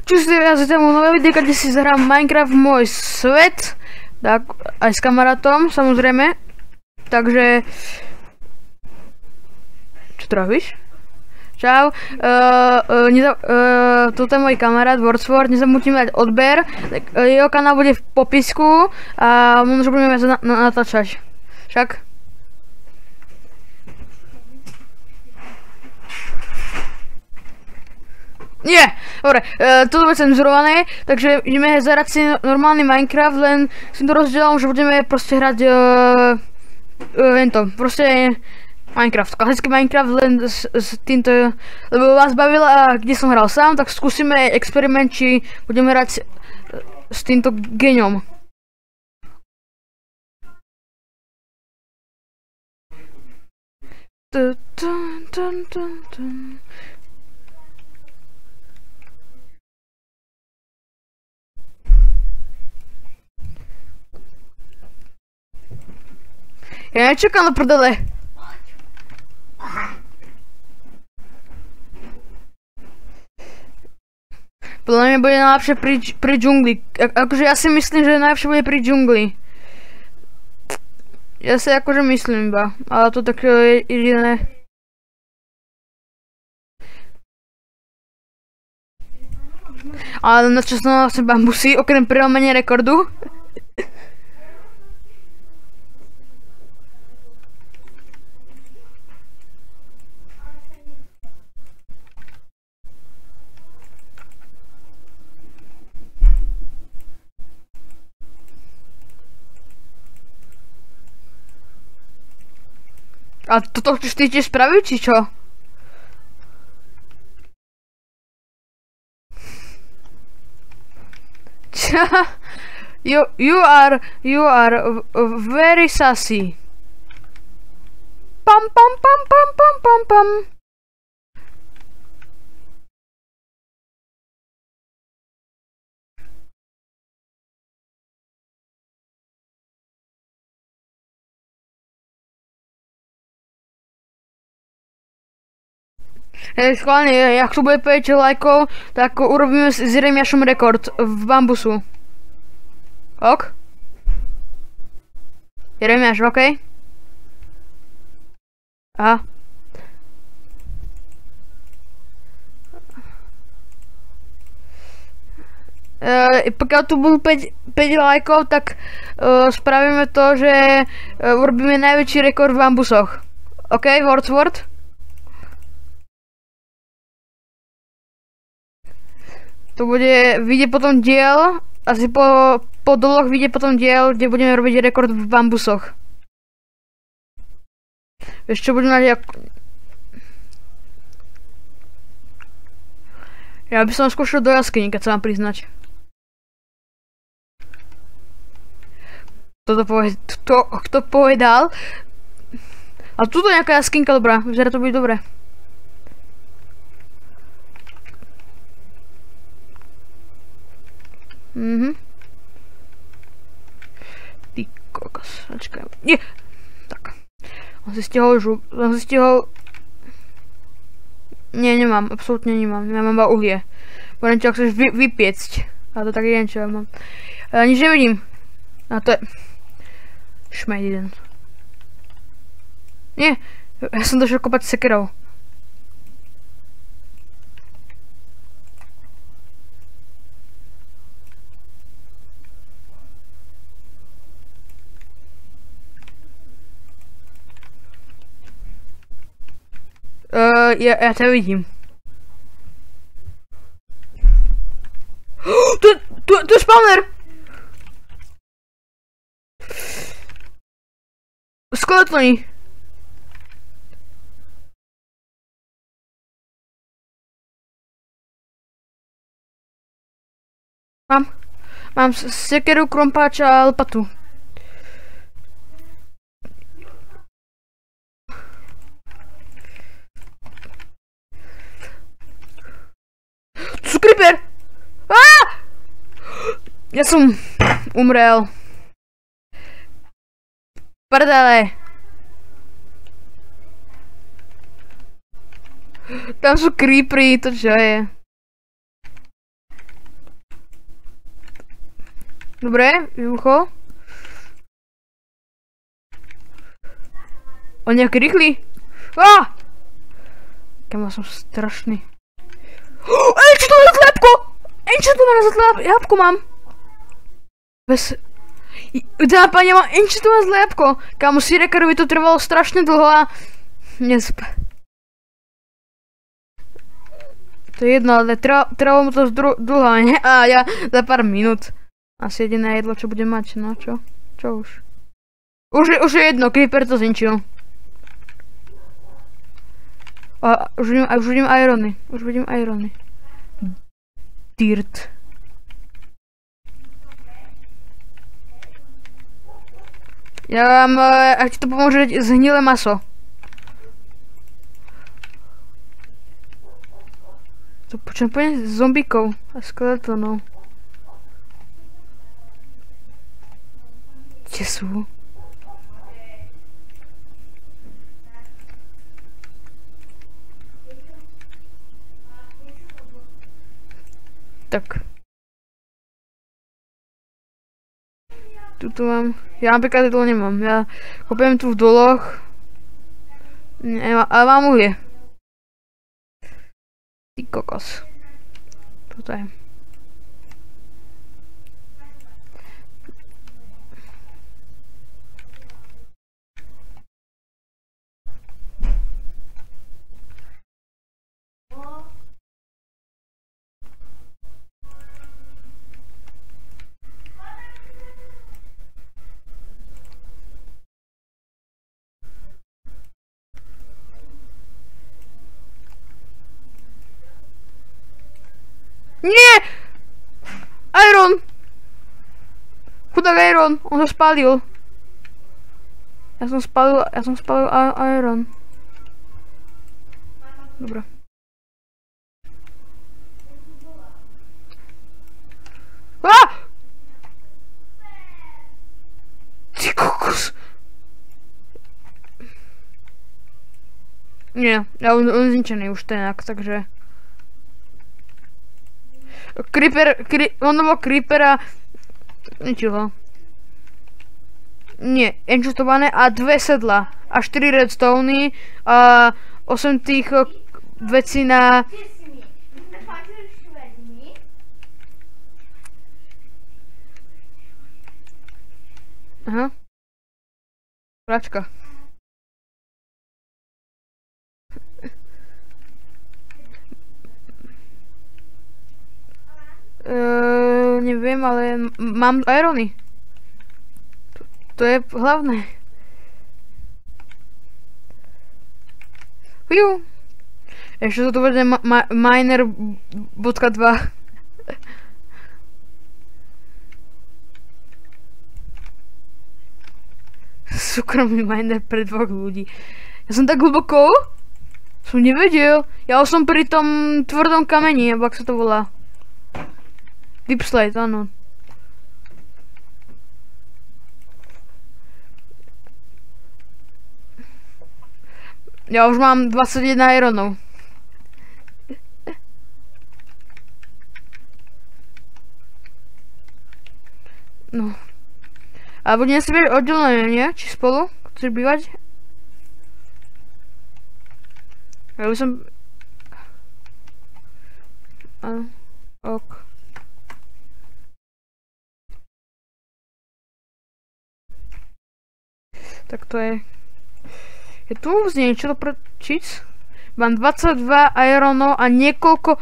Čus, ja z tému nové videa, kde si zahrám Minecraft môj svet. Tak, aj s kamarátom, samozrejme. Takže... Čo trafíš? Čau. Toto je môj kamarát Wordsword, nezabudnime dať odber. Jeho kanál bude v popisku a možno budeme natáčať. Však? Nie, dobre, toto bude cenzurované, takže ideme zahrať si normálny Minecraft, len s týmto rozdielom, že budeme proste hrať proste Minecraft, klasický Minecraft, len s týmto, lebo vás bavila, kde som hral sám, tak skúsime experiment, či budeme hrať s týmto geňom. Ja nečakám na prdele. Podľa mňa bude najlepšie pri džungli. Akože ja si myslím, že najlepšie bude pri džungli. Ja si akože myslím iba. Ale to tak je jediné. Ale na čo som vlastne bambusy, okrem prelomenia rekordu. A toto chceš ty tiež spraviť, či čo? Čo? You are very sassy. Pam pam pam pam pam pam pam. Schválne, jak tu bude 5 lajkov, tak urobíme s Jeremiášom rekord v bambusu. Ok? Jeremiáš, ok? Aha. Pokiaľ tu budú 5 lajkov, tak spravíme to, že urobíme najväčší rekord v bambusoch. Ok, Wordsword? To bude, vyjde potom diel, asi po doloch vyjde potom diel, kde budeme robiť rekord v bambusoch. Vieš čo, budeme mať Ja by som skúšal do jaskyni, keď sa mám priznať. Kto povedal? Ale tuto je nejaká jaskinka dobrá, vyzerá to byť dobré. Ty kokos, počkaj. Nie! Tak. On si stihol Nie, nemám, absolútne nemám. Nemám iba uhlie. Budem čo chceš vypiecť. A to tak jeden, čo ja mám. Nič nevidím. A to je... Šmejd jeden. Nie! Ja som došiel kopať sekerou. Ja ťa vidím. Tu je spawner! Skeletoni. Mám sekeru, krompáča a lopatu. Creeper! Ja som umrel. Prdele. Tam sú creepery, to čo je? Dobre, vybuchol. On nejaký rýchly. Kamo, som strašný. Enchantované zlepko! Enchantované jabko mám. Bez... Dápane, mám enchantované zlepko. Kamo, Sirekarovi to trvalo strašne dlho a... To je jedno, ale trvalo mu to dlho, ne? A ja za pár minút. Asi jediné jedlo, čo budem mať, no čo? Čo už? Už je jedno, Creeper to zničil. A už vidím irony. Už vidím irony. Dirt. Ja vám, ak ti to pomôže, zhnilé maso. To počujem úplne zombíkov a skeletónov. Kde sú? Tak. Tuto mám. Ja napríklad to nemám. Ja kopujem tu v doloch. Ale mám uhlie. Ty kokos. Toto je. Nie! Iron! Chudák Iron, on sa spálil. Ja som spálil Iron. Dobre. Ty kokos. Nie, ja on zničený už tenak, takže... On bol Creeper a... Ničilo. Nie, enchantované a 2 sedla. A 4 redstony a 8 tých vecí na... Aha. Práčka. Neviem, ale mám irony. To je hlavné. Fiu. Ešte sa tu vedie miner.2. Súkromný miner pre 2 ľudí. Ja som tak hlboko? Som nevedel. Ja som pri tom tvrdom kameni, alebo ak sa to volá. Deep slate, áno. Ja už mám 21 ironov. No. A budeme si byť oddelené, nie? Či spolu? Chceš bývať? Ja by som... Áno. Ok. Tak to je... Je tu vôbec niečo doprečiť? Mám 22 ironov a niekoľko...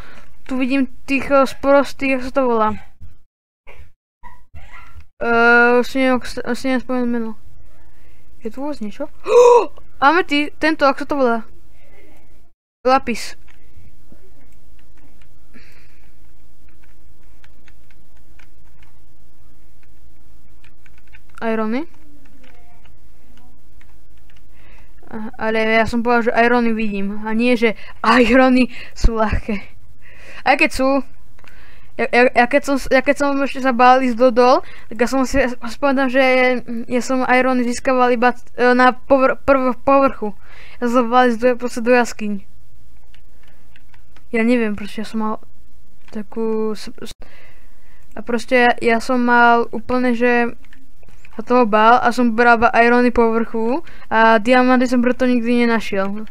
Tu vidím tých sporostých, jak sa to volá. Asi nespomeniem meno. Je tu vôbec niečo? Máme tento, jak sa to volá? Lapis. Irony. Ale ja som povedal, že irony vidím. A nie, že irony sú ľahké. Aj keď sú. Ja keď som ešte sa bál ísť do dol, tak ja som si spomínam, že ja som irony získaval iba na povrchu. Ja som bál ísť do jaskyň. Ja neviem, prečo ja som mal takú... A proste ja som mal úplne, že sa toho bál a som bral irony povrchu a diamanty som preto nikdy nenašiel.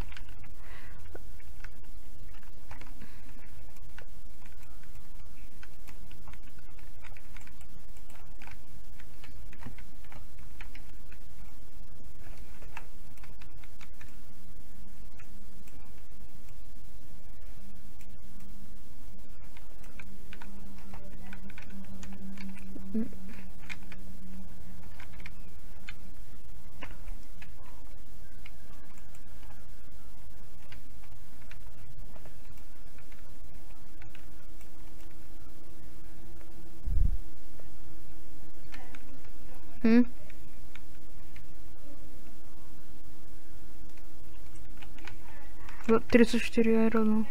Hm? Do 34 ironů.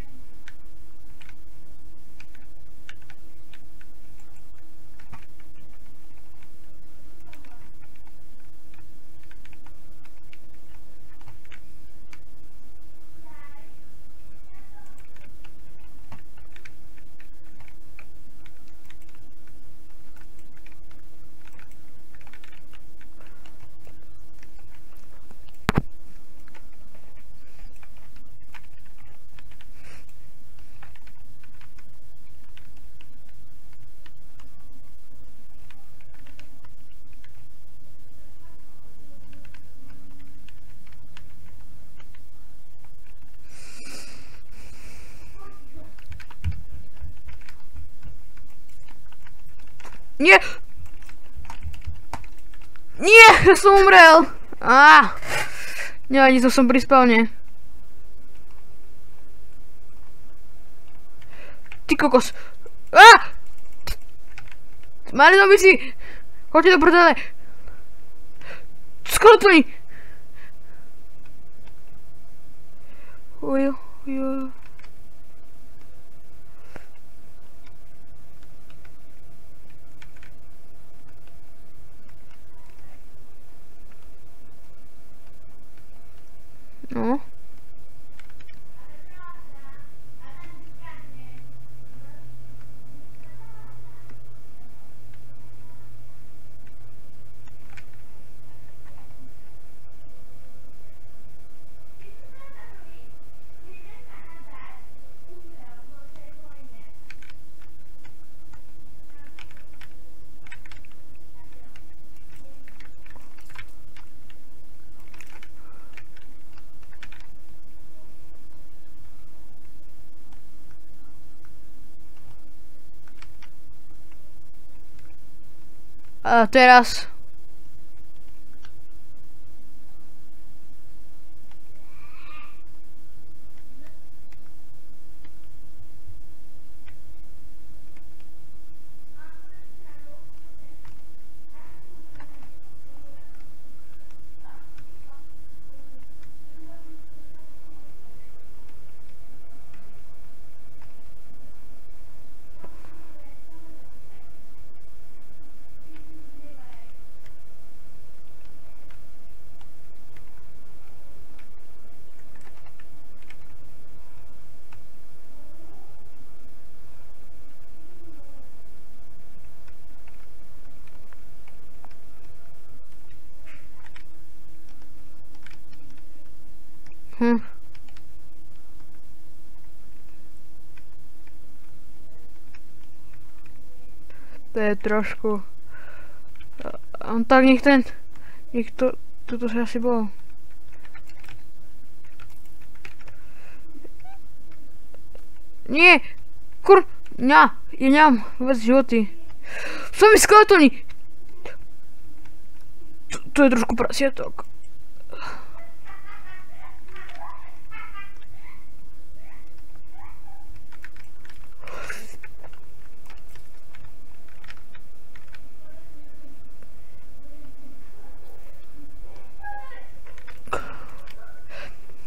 Nie! Nie! Ja som umrel! Nie, to som pri spawne. Ty kokos! Mali zombici! Choďte do prdele! Skoro to nie! Ujo. No. A teraz to je trošku... Tak nech to... Toto sa asi bolo. Nie! Ja nemám vôbec životy. Som mi skeletony! To je trošku prasietok.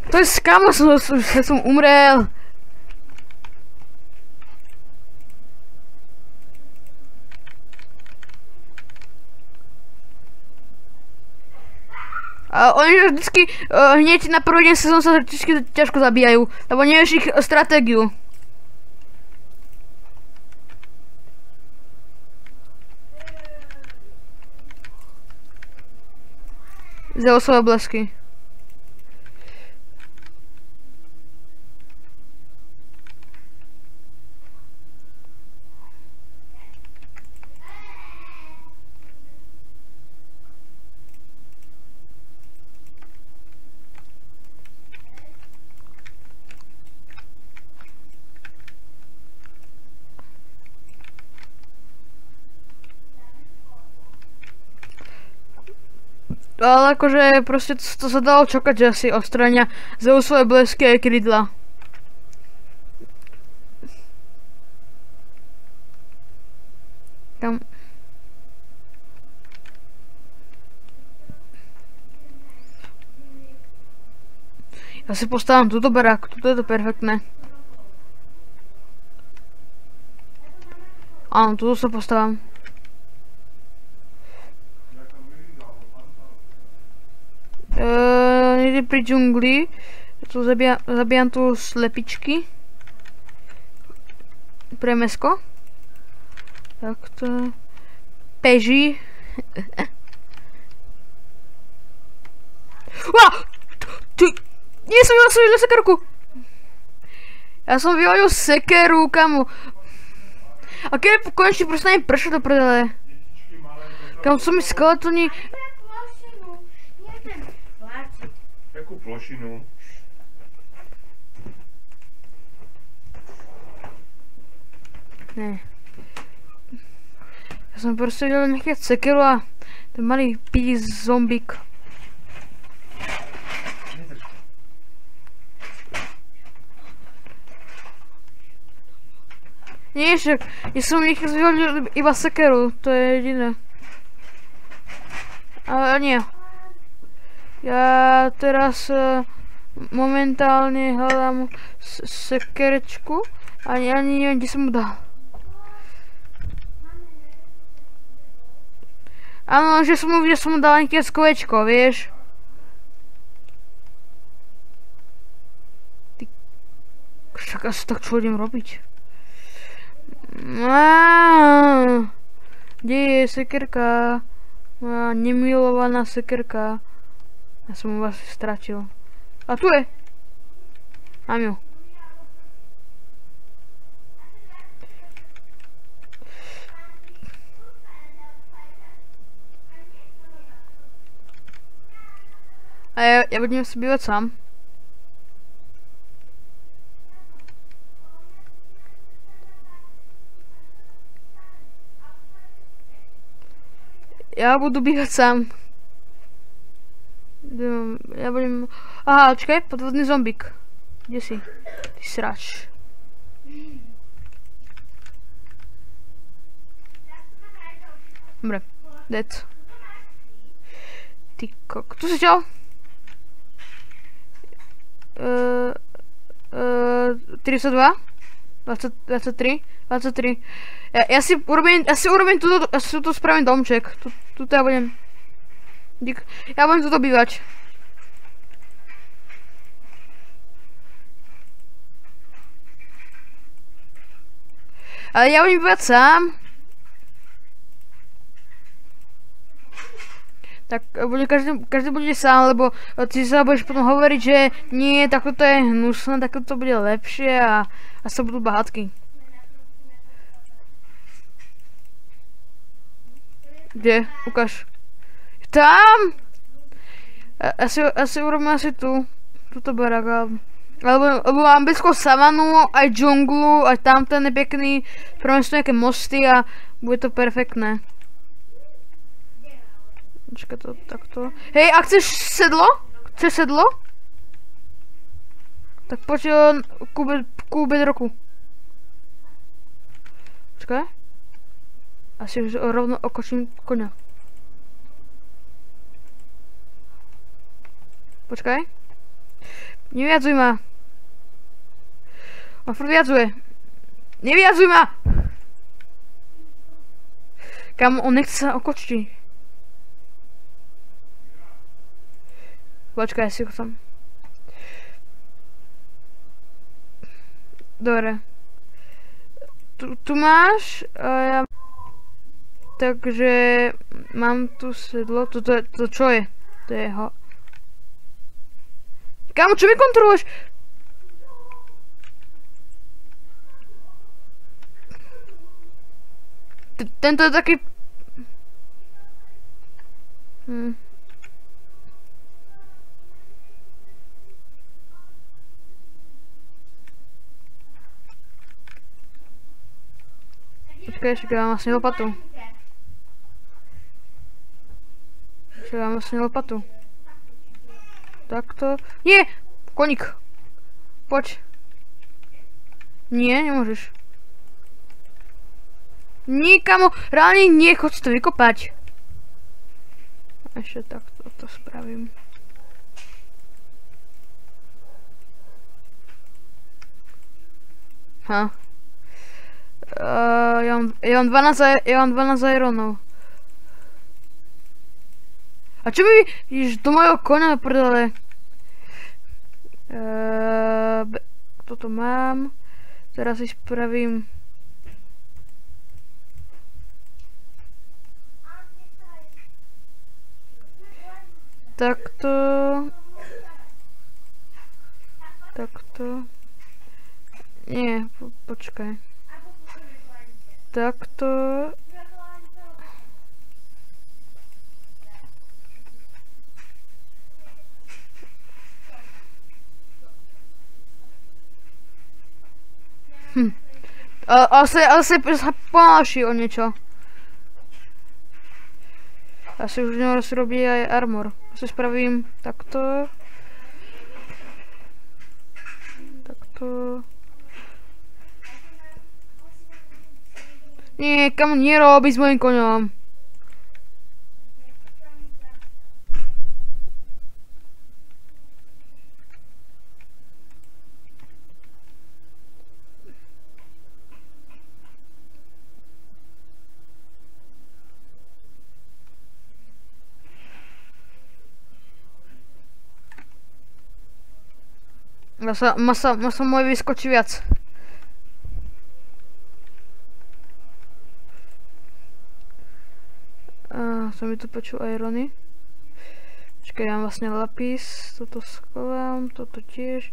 To je skamo, som umrel. A oni vždycky hneď na prvý deň sezónu sa vždycky ťažko zabíjajú, lebo nevieš ich stratégiu. Zeusové blesky. Ale akože proste to sa dalo čakať, že asi odstrania Zeusové blesky aj krydla. Tam. Ja si postavím túto barák, toto je to perfektné. Áno, túto sa postavím. Niekde pri džungli. Tu zabijam tu slepičky. Pre mäsko. Takto. Peži. Ty! Nie som vyhodil sekerku! Ja som vyhodil sekeru, kamo. A keď konečne prestane pršať do prdele. Kamo, co mi skeletoni... Jakú plošinu? Ne. Ja som proste videl nejaké sekeru a ten malý pidi zombík. Nie, však, ja som nech zvyhodil iba sekeru, to je jediné. Ale nie. Ja teraz momentálne hľadám sekerečku a ani neviem, kde som mu dal. Áno, že som mu dal nejaké skovečko, vieš. Ty... Však asi tak čo idem robiť? Kde je sekerka? Nemilovaná sekerka. Ja som mu vás stratil. A tu je! Mám ju. A ja budem si bývať sám. Ja budu bývať sám. Ja budem... Aha, čakaj, podvodný zombík. Kde si? Ty srač. Dobre, dead. Ty kok... Tu si čau? 32? 23? 23. Ja si urobím túto, ja si tu spravím domček. Tuto ja budem... Ja budem tuto bývať. Ale ja budem bývať sám. Tak každý bude sám, lebo ty sa budeš potom hovoriť, že nie, takto to je hnusné, takto to bude lepšie a sa budú bahátky. Kde? Ukáž. Tam! Asi urobím asi tu. Tuto barák. Lebo mám blízko savanu, aj džunglu, aj tam ten je pekný. Spravím si nejaké mosty a bude to perfektné. Počkaj to takto. Hej, a chceš sedlo? Chceš sedlo? Tak poď ku bedroku. Počkaj. Asi už rovno okočím koňa. Počkaj. Nevyjadzuj ma. On furt vyjadzuje. Nevyjadzuj ma! Kam on nechce sa okočiť. Počkaj, si ho tam. Dobre. Tu máš. A ja... Takže... Mám tu sedlo. To čo je? To je ho... Kámo, čo mi kontroluješ? Tento je taký... Počkej, ešte mám vlastne lopatu. Takto. Nie! Koník. Poď. Nie, nemôžeš. Nikamo, reálne nie, chod si to vykopať. Ešte takto to spravím. Ja mám 12 ironov. A čo mi ideš do mojho koňa prdele? Toto mám. Teraz si spravím. Takto. Nie, počkaj. Takto. Asi sa pomáši o niečo. Asi už si robí aj armor. Asi spravím takto. Takto. Nie, kam nerobí s mojím koňom. Masa môj vyskočí viac. Som mi tu počul irony. Počkaj, ja mám vlastne lapis. Toto schovám, toto tiež.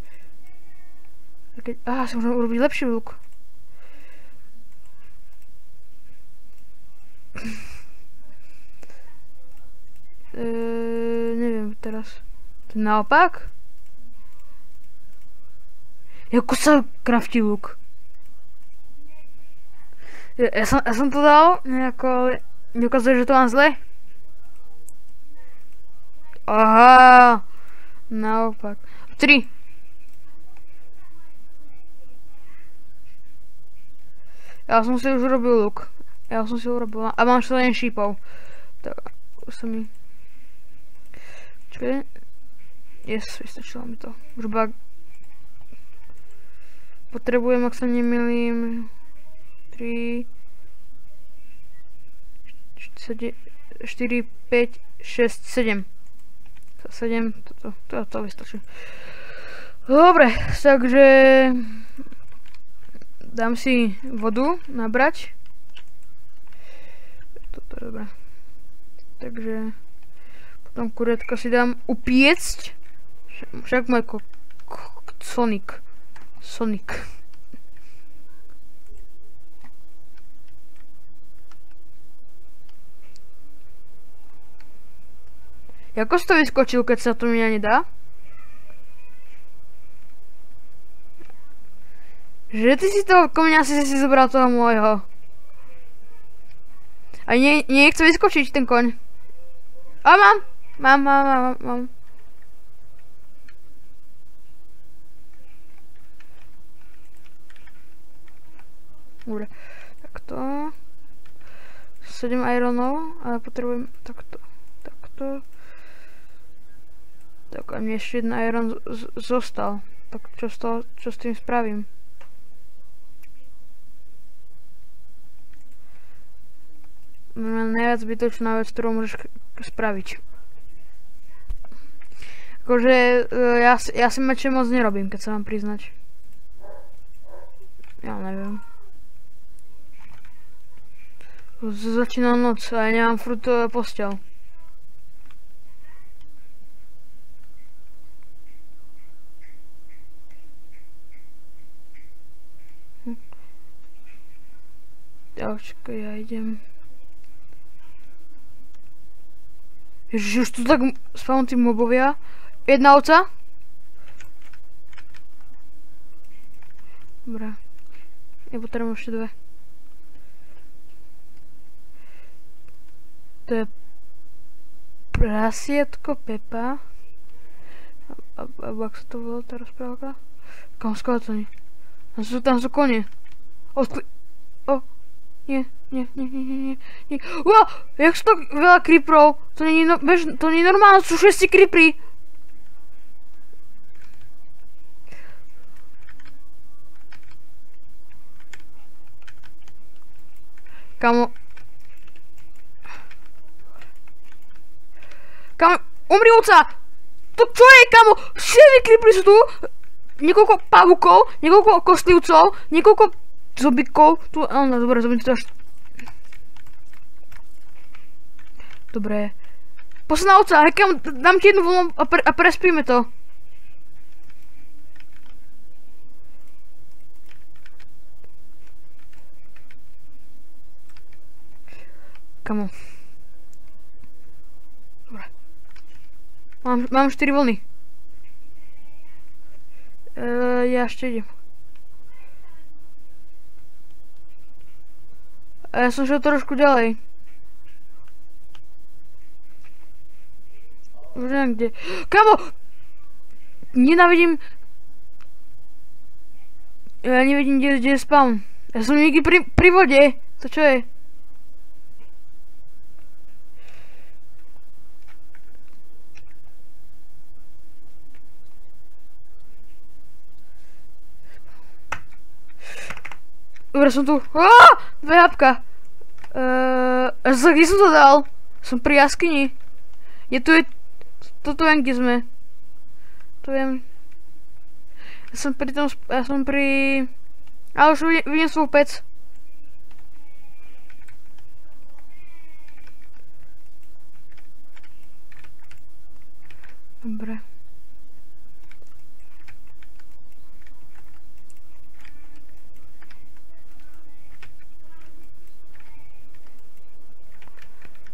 Si môžem urobiť lepší luk. Neviem teraz. To je naopak? Ako sa kraftí luk? Ja som to dal nejako... Neukazuje, že to mám zle? Aha, naopak. 3. Ja som si už urobil luk. A mám 7 šípov. Tak, už sa mi... Počkaj. Yes, vystačilo mi to. Už potrebujem, ak sa nemýlim, 3, 4, 5, 6, 7. 7, to vystačí. Dobre, takže dám si vodu nabrať. Toto je dobré. Takže potom kuriatka si dám upiecť. Však môj Sonic. Jako si to vyskočil, keď sa to mi nedá? Že ty si toho koňa si zobral toho môjho. A nechce vyskočiť ten koň. A mám. Dobre, takto. 7 ironov, ale potrebujem takto. Tak a mne ešte 1 iron zostal. Tak čo s tým spravím? Najviac zbytočná vec, ktorú môžeš spraviť. Akože ja si meče moc nerobím, keď sa mám priznať. Ja neviem. Začína noc a ja nemám furt posteľ. Počkaj, ja idem. Ježiš, už tu tak spawnú tí mobovia. Jedna ovca. Dobre. Ja potrebujem ešte dve. To je prasietko Pepa. Ako sa to volá tá rozprávka? Kam skôr to nie? Tam sú konie. Nie. Wow, jak sú tak veľa creeperov? To nie je normálne, sú 6 creepery. Kamo, umri ovca! To čo je, kamo? 4 creepery sú tu! Niekoľko pavúkov, niekoľko kostlivcov, niekoľko zobíkov. Tu, no dobre, zobík to až... Dobre. Posledná ovca, kam, dám ti jednu vlnu a prespíme to. Kamo. Dobre. Mám 4 vlny. Ja ešte idem. A ja som šiel trošku ďalej. Už neviem kde. Kamo! Nenávidím... Ja nevidím, kde je spawn. Ja som niekde pri vode. To čo je? Dobre, som tu. Dve jabka. Kde som to dal? Som pri jaskyni. Toto viem, kde sme. To viem. Ja som pri... Ale už vidím svoj pec. Dobre.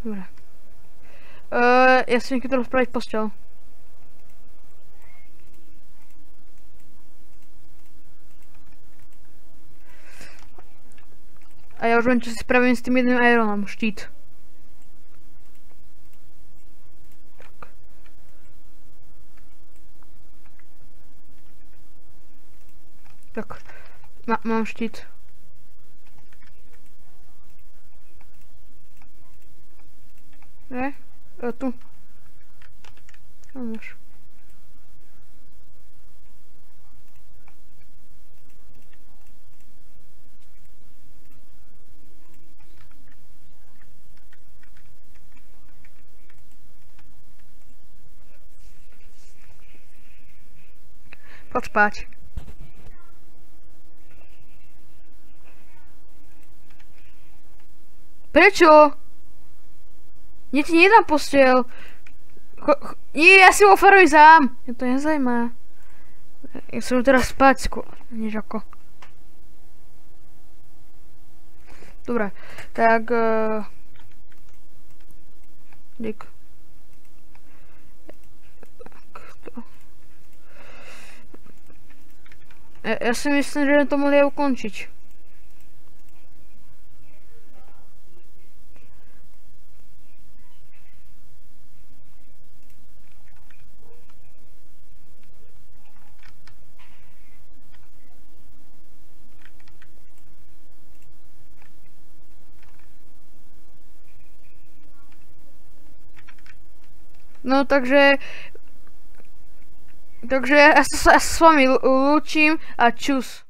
Dobre. Ja si niekedy to spraviť posteľ. A ja už viem, čo si spravím s tým jedným ironom. Štít. Tak. Mám štít. Ne? Tu. Máš. Poď spať. Prečo? Ja ti nedám posteľ. Nie, ja si ho oferuj sám. Mňa to nezajímá. Ja som teraz spať skôr. Než ako. Dobre, tak... Dík. Ja si myslím, že to mohli aj ukončiť. No takže ja sa s vami lúčim a čus.